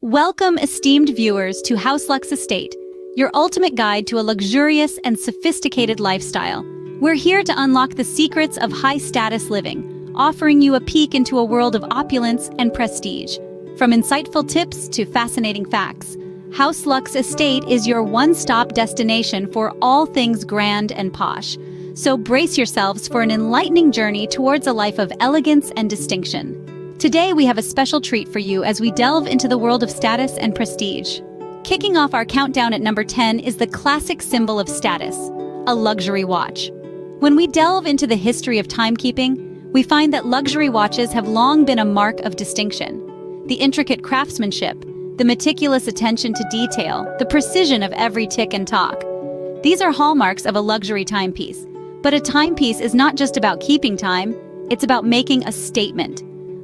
Welcome, esteemed viewers, to HouseLux Estate, your ultimate guide to a luxurious and sophisticated lifestyle. We're here to unlock the secrets of high-status living, offering you a peek into a world of opulence and prestige. From insightful tips to fascinating facts, HouseLux Estate is your one-stop destination for all things grand and posh. So brace yourselves for an enlightening journey towards a life of elegance and distinction. Today we have a special treat for you as we delve into the world of status and prestige. Kicking off our countdown at number 10 is the classic symbol of status, a luxury watch. When we delve into the history of timekeeping, we find that luxury watches have long been a mark of distinction. The intricate craftsmanship, the meticulous attention to detail, the precision of every tick and tock. These are hallmarks of a luxury timepiece. But a timepiece is not just about keeping time, it's about making a statement.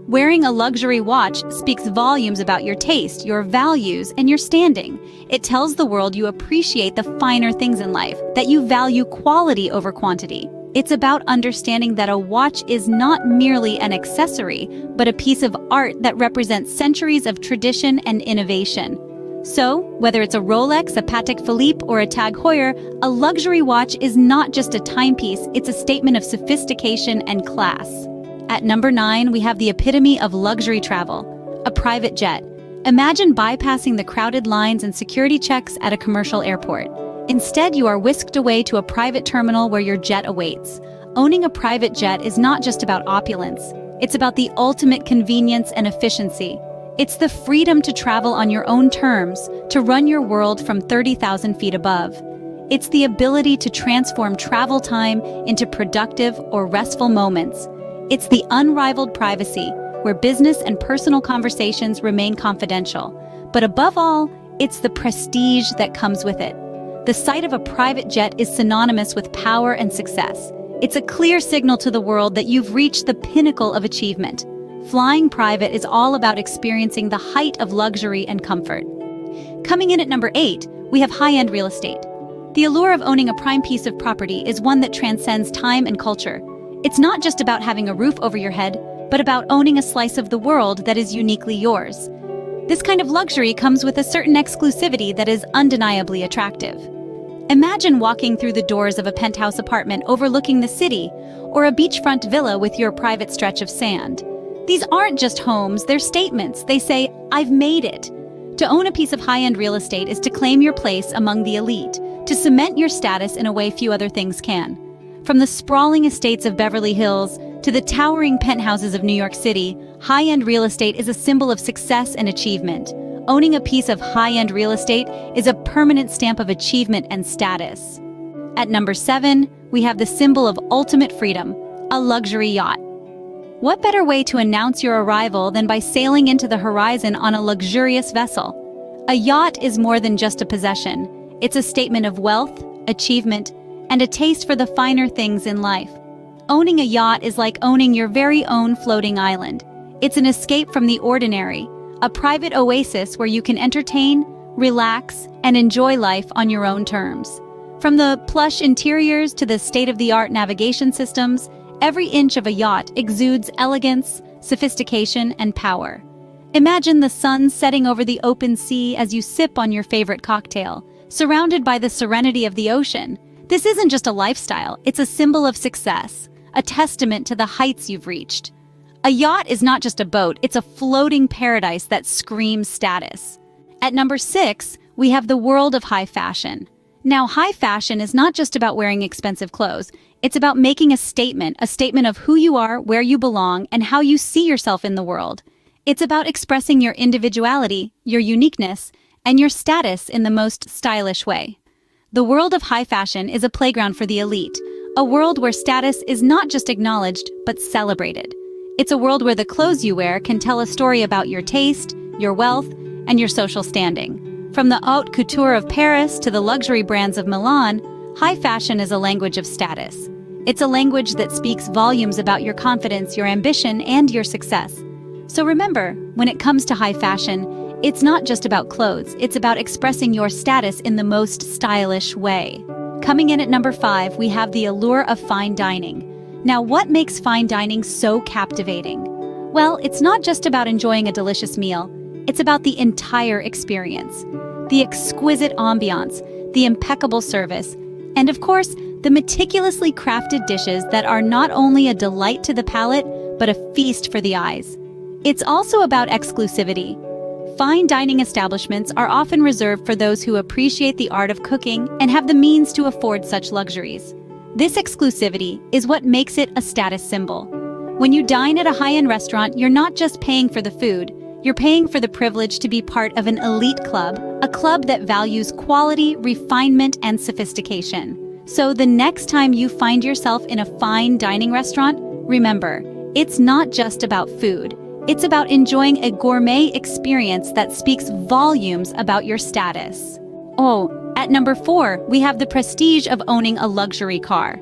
Wearing a luxury watch speaks volumes about your taste, your values, and your standing. It tells the world you appreciate the finer things in life, that you value quality over quantity. It's about understanding that a watch is not merely an accessory, but a piece of art that represents centuries of tradition and innovation. So, whether it's a Rolex, a Patek Philippe, or a Tag Heuer, a luxury watch is not just a timepiece, it's a statement of sophistication and class. At number 9, we have the epitome of luxury travel, a private jet. Imagine bypassing the crowded lines and security checks at a commercial airport. Instead, you are whisked away to a private terminal where your jet awaits. Owning a private jet is not just about opulence. It's about the ultimate convenience and efficiency. It's the freedom to travel on your own terms, to run your world from 30,000 feet above. It's the ability to transform travel time into productive or restful moments. It's the unrivaled privacy, where business and personal conversations remain confidential. But above all, it's the prestige that comes with it. The sight of a private jet is synonymous with power and success. It's a clear signal to the world that you've reached the pinnacle of achievement. Flying private is all about experiencing the height of luxury and comfort. Coming in at number 8, we have high-end real estate. The allure of owning a prime piece of property is one that transcends time and culture. It's not just about having a roof over your head, but about owning a slice of the world that is uniquely yours. This kind of luxury comes with a certain exclusivity that is undeniably attractive. Imagine walking through the doors of a penthouse apartment overlooking the city, or a beachfront villa with your private stretch of sand. These aren't just homes, they're statements. They say, "I've made it." To own a piece of high-end real estate is to claim your place among the elite, to cement your status in a way few other things can. From the sprawling estates of Beverly Hills to the towering penthouses of New York City, high-end real estate is a symbol of success and achievement. Owning a piece of high-end real estate is a permanent stamp of achievement and status. At number 7, we have the symbol of ultimate freedom, a luxury yacht. What better way to announce your arrival than by sailing into the horizon on a luxurious vessel? A yacht is more than just a possession. It's a statement of wealth, achievement, and a taste for the finer things in life. Owning a yacht is like owning your very own floating island. It's an escape from the ordinary, a private oasis where you can entertain, relax, and enjoy life on your own terms. From the plush interiors to the state-of-the-art navigation systems, every inch of a yacht exudes elegance, sophistication, and power. Imagine the sun setting over the open sea as you sip on your favorite cocktail, surrounded by the serenity of the ocean. This isn't just a lifestyle, it's a symbol of success, a testament to the heights you've reached. A yacht is not just a boat, it's a floating paradise that screams status. At number 6, we have the world of high fashion. Now, high fashion is not just about wearing expensive clothes, it's about making a statement of who you are, where you belong, and how you see yourself in the world. It's about expressing your individuality, your uniqueness, and your status in the most stylish way. The world of high fashion is a playground for the elite, a world where status is not just acknowledged, but celebrated. It's a world where the clothes you wear can tell a story about your taste, your wealth, and your social standing. From the haute couture of Paris to the luxury brands of Milan, high fashion is a language of status. It's a language that speaks volumes about your confidence, your ambition, and your success. So remember, when it comes to high fashion, it's not just about clothes, it's about expressing your status in the most stylish way. Coming in at number 5, we have the allure of fine dining. Now, what makes fine dining so captivating? Well, it's not just about enjoying a delicious meal. It's about the entire experience. The exquisite ambiance, the impeccable service, and of course, the meticulously crafted dishes that are not only a delight to the palate, but a feast for the eyes. It's also about exclusivity. Fine dining establishments are often reserved for those who appreciate the art of cooking and have the means to afford such luxuries. This exclusivity is what makes it a status symbol. When you dine at a high-end restaurant, you're not just paying for the food, you're paying for the privilege to be part of an elite club, a club that values quality, refinement, and sophistication. So the next time you find yourself in a fine dining restaurant, remember, it's not just about food. It's about enjoying a gourmet experience that speaks volumes about your status. Oh, at number 4, we have the prestige of owning a luxury car.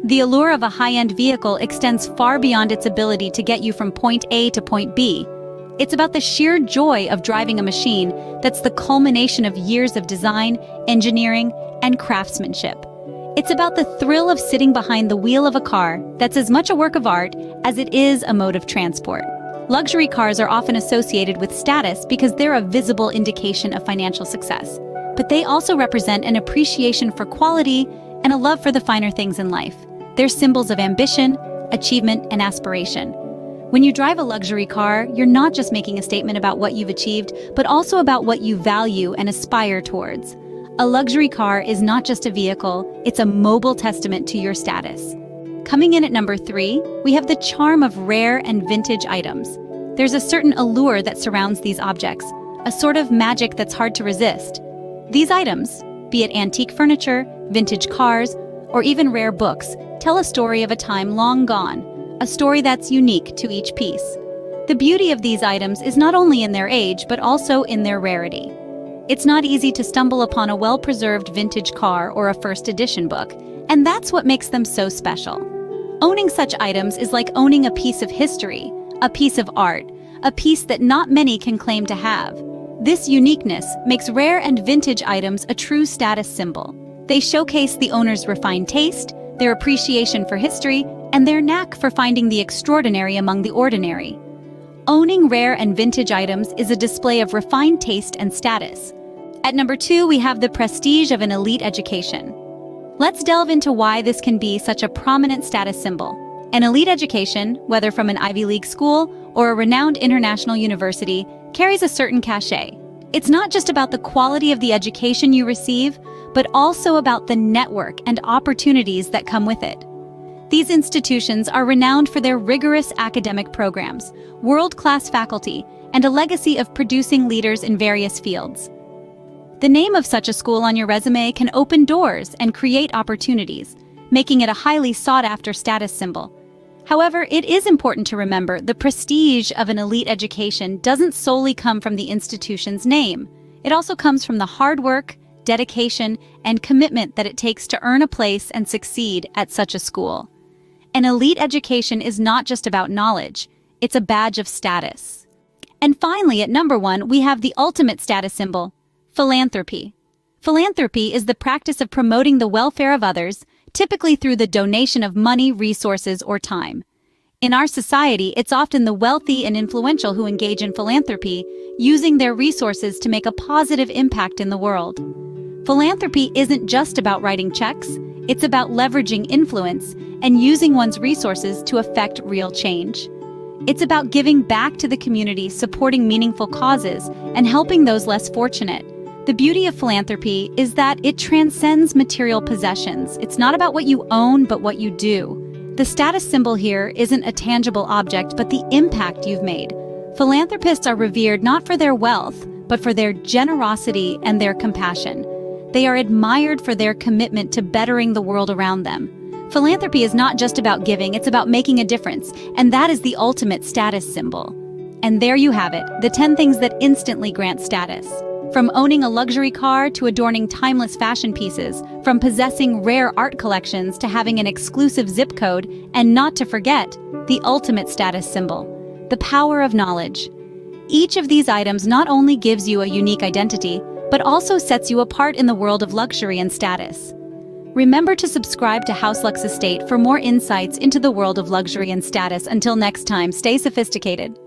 The allure of a high-end vehicle extends far beyond its ability to get you from point A to point B. It's about the sheer joy of driving a machine that's the culmination of years of design, engineering, and craftsmanship. It's about the thrill of sitting behind the wheel of a car that's as much a work of art as it is a mode of transport. Luxury cars are often associated with status because they're a visible indication of financial success. But they also represent an appreciation for quality and a love for the finer things in life. They're symbols of ambition, achievement, and aspiration. When you drive a luxury car, you're not just making a statement about what you've achieved, but also about what you value and aspire towards. A luxury car is not just a vehicle, it's a mobile testament to your status. Coming in at number 3, we have the charm of rare and vintage items. There's a certain allure that surrounds these objects, a sort of magic that's hard to resist. These items, be it antique furniture, vintage cars, or even rare books, tell a story of a time long gone, a story that's unique to each piece. The beauty of these items is not only in their age, but also in their rarity. It's not easy to stumble upon a well-preserved vintage car or a first edition book, and that's what makes them so special. Owning such items is like owning a piece of history, a piece of art, a piece that not many can claim to have. This uniqueness makes rare and vintage items a true status symbol. They showcase the owner's refined taste, their appreciation for history, and their knack for finding the extraordinary among the ordinary. Owning rare and vintage items is a display of refined taste and status. At number 2, we have the prestige of an elite education. Let's delve into why this can be such a prominent status symbol. An elite education, whether from an Ivy League school or a renowned international university, carries a certain cachet. It's not just about the quality of the education you receive, but also about the network and opportunities that come with it. These institutions are renowned for their rigorous academic programs, world-class faculty, and a legacy of producing leaders in various fields. The name of such a school on your resume can open doors and create opportunities, making it a highly sought-after status symbol. However, it is important to remember the prestige of an elite education doesn't solely come from the institution's name. It also comes from the hard work, dedication, and commitment that it takes to earn a place and succeed at such a school. An elite education is not just about knowledge, it's a badge of status. And finally, at number 1, we have the ultimate status symbol, philanthropy. Philanthropy is the practice of promoting the welfare of others, typically through the donation of money, resources, or time. In our society, it's often the wealthy and influential who engage in philanthropy, using their resources to make a positive impact in the world. Philanthropy isn't just about writing checks, it's about leveraging influence and using one's resources to affect real change. It's about giving back to the community, supporting meaningful causes, and helping those less fortunate. The beauty of philanthropy is that it transcends material possessions. It's not about what you own, but what you do. The status symbol here isn't a tangible object, but the impact you've made. Philanthropists are revered not for their wealth, but for their generosity and their compassion. They are admired for their commitment to bettering the world around them. Philanthropy is not just about giving, it's about making a difference, and that is the ultimate status symbol. And there you have it, the 10 things that instantly grant status. From owning a luxury car to adorning timeless fashion pieces, from possessing rare art collections to having an exclusive zip code, and not to forget, the ultimate status symbol, the power of knowledge. Each of these items not only gives you a unique identity, but also sets you apart in the world of luxury and status. Remember to subscribe to HouseLux Estate for more insights into the world of luxury and status. Until next time, stay sophisticated.